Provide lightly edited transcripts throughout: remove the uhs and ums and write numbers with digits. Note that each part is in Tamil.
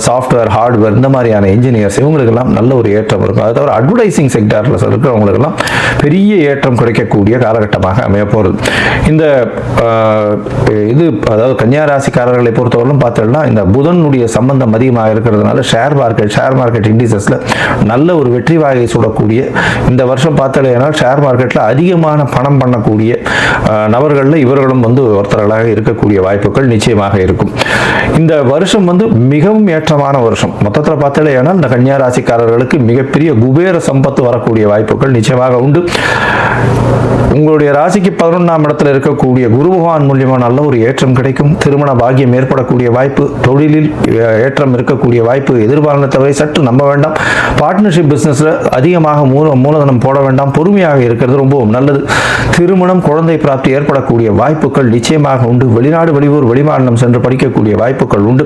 சாஃப்ட்வேர், ஹார்ட்வேர் இந்த மாதிரியான இன்ஜினியர்ஸ் இவங்களுக்கெல்லாம் நல்ல ஒரு ஏற்றம் இருக்கும். அது தவிர அட்வர்டைசிங் செக்டாரில் இருக்கிறவங்களுக்கெல்லாம் பெரிய ஏற்றம் கிடைக்கக்கூடிய காலகட்டமாக அமைய போகிறது. இந்த இது அதாவது கன்னியா ராசிக்காரர்களை பொறுத்தவரையிலும் பார்த்தோம்னா இந்த புதனுடைய சம்பந்தம் அதிகமாக இருக்கிறதுனால ஷேர் மார்க்கெட் இண்டிசஸ்ல நல்ல ஒரு வெற்றி வாகை சுடக்கூடிய இந்த வருஷம் பார்த்தோம்னா ஷேர் மார்க்கெட்டில் அதிகமான பணம் பண்ணக்கூடிய நபர்களில் இவர்களும் ஒருத்தர்களாக இருக்கக்கூடிய வாய்ப்புகள் நிச்சயமாக இருக்கும். இந்த வருஷம் மிகவும் ஏற்றமான வருஷம். மொத்தத்தில் பார்த்தோம்னா இந்த கன்னியா ராசிக்காரர்களுக்கு மிகப்பெரிய குபேர சம்பத்து வரக்கூடிய வாய்ப்புகள் நிச்சயமாக உண்டு. உங்களுடைய ராசிக்கு 11ஆம் இடத்துல இருக்கக்கூடிய குரு பகவான் மூலியமா நல்ல ஒரு ஏற்றம் கிடைக்கும். திருமண பாக்கியம் ஏற்படக்கூடிய வாய்ப்பு, தொழிலில் ஏற்றம் இருக்கக்கூடிய வாய்ப்பு, எதிர்பாலனத்தை சற்று நம்ப வேண்டாம். பார்ட்னர்ஷிப் பிசினஸ்ல அதிகமாக மூலதனம் போட வேண்டாம். பொறுமையாக இருக்கிறது ரொம்பவும் நல்லது. திருமணம், குழந்தை பிராப்தி ஏற்படக்கூடிய வாய்ப்புகள் நிச்சயமாக உண்டு. வெளிநாடு, வெளியூர், வெளிமாநிலம் சென்று படிக்கக்கூடிய வாய்ப்புகள் உண்டு.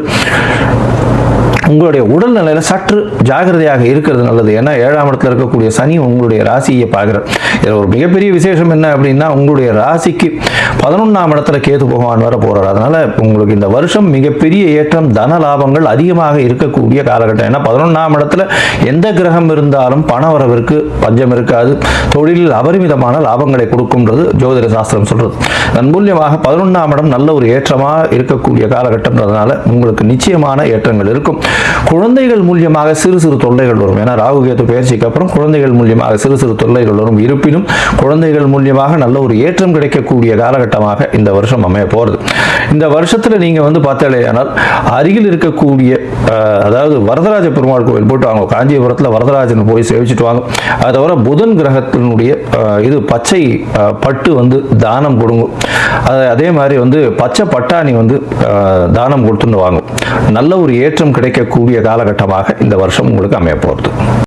உங்களுடைய உடல்நிலையில சற்று ஜாகிரதையாக இருக்கிறது நல்லது. ஏன்னா 7ஆம் இடத்துல இருக்கக்கூடிய சனி உங்களுடைய ராசியை பார்க்கிறார். இதில் ஒரு மிகப்பெரிய விசேஷம் என்ன அப்படின்னா உங்களுடைய ராசிக்கு 11ஆம் இடத்துல கேது பகவான் வர போறார். அதனால உங்களுக்கு இந்த வருஷம் மிகப்பெரிய ஏற்றம், தன லாபங்கள் அதிகமாக இருக்கக்கூடிய காலகட்டம். ஏன்னா 11ஆம் இடத்துல எந்த கிரகம் இருந்தாலும் பண வரவிற்கு பஞ்சம் இருக்காது. தொழிலில் அபரிமிதமான லாபங்களை கொடுக்கும்ன்றது ஜோதிட சாஸ்திரம் சொல்றது. அதன் மூலியமாக 11ஆம் இடம் நல்ல ஒரு ஏற்றமாக இருக்கக்கூடிய காலகட்டம்ன்றதுனால உங்களுக்கு நிச்சயமான ஏற்றங்கள் இருக்கும். குழந்தைகள் மூலியமாக சிறு சிறு தொல்லைகள் வரும். ஏன்னா ராகு கேது பயிற்சிக்கு அப்புறம் குழந்தைகள் மூலியமாக சிறு சிறு தொல்லைகள் வரும். இருப்பினும் குழந்தைகள் மூலியமாக நல்ல ஒரு ஏற்றம் கிடைக்கக்கூடிய காலகட்டமாக இந்த வருஷம் அமைய போகிறது. இந்த வருஷத்துல நீங்க பார்த்தீங்கன்னா அருகில் இருக்கக்கூடிய அதாவது வரதராஜ பெருமாள் கோவில் போட்டு வாங்க. காஞ்சிபுரத்தில் வரதராஜன் போய் சேவிச்சுட்டு வாங்க. அது தவிர புதன் கிரகத்தினுடைய இது பச்சை பட்டு தானம் கொடுங்க. அதே மாதிரி பச்சை பட்டாணி தானம் கொடுத்துட்டு வாங்க. நல்ல ஒரு ஏற்றம் கிடைக்கக்கூடிய காலகட்டமாக இந்த வருஷம் உங்களுக்கு அமைய போகிறது.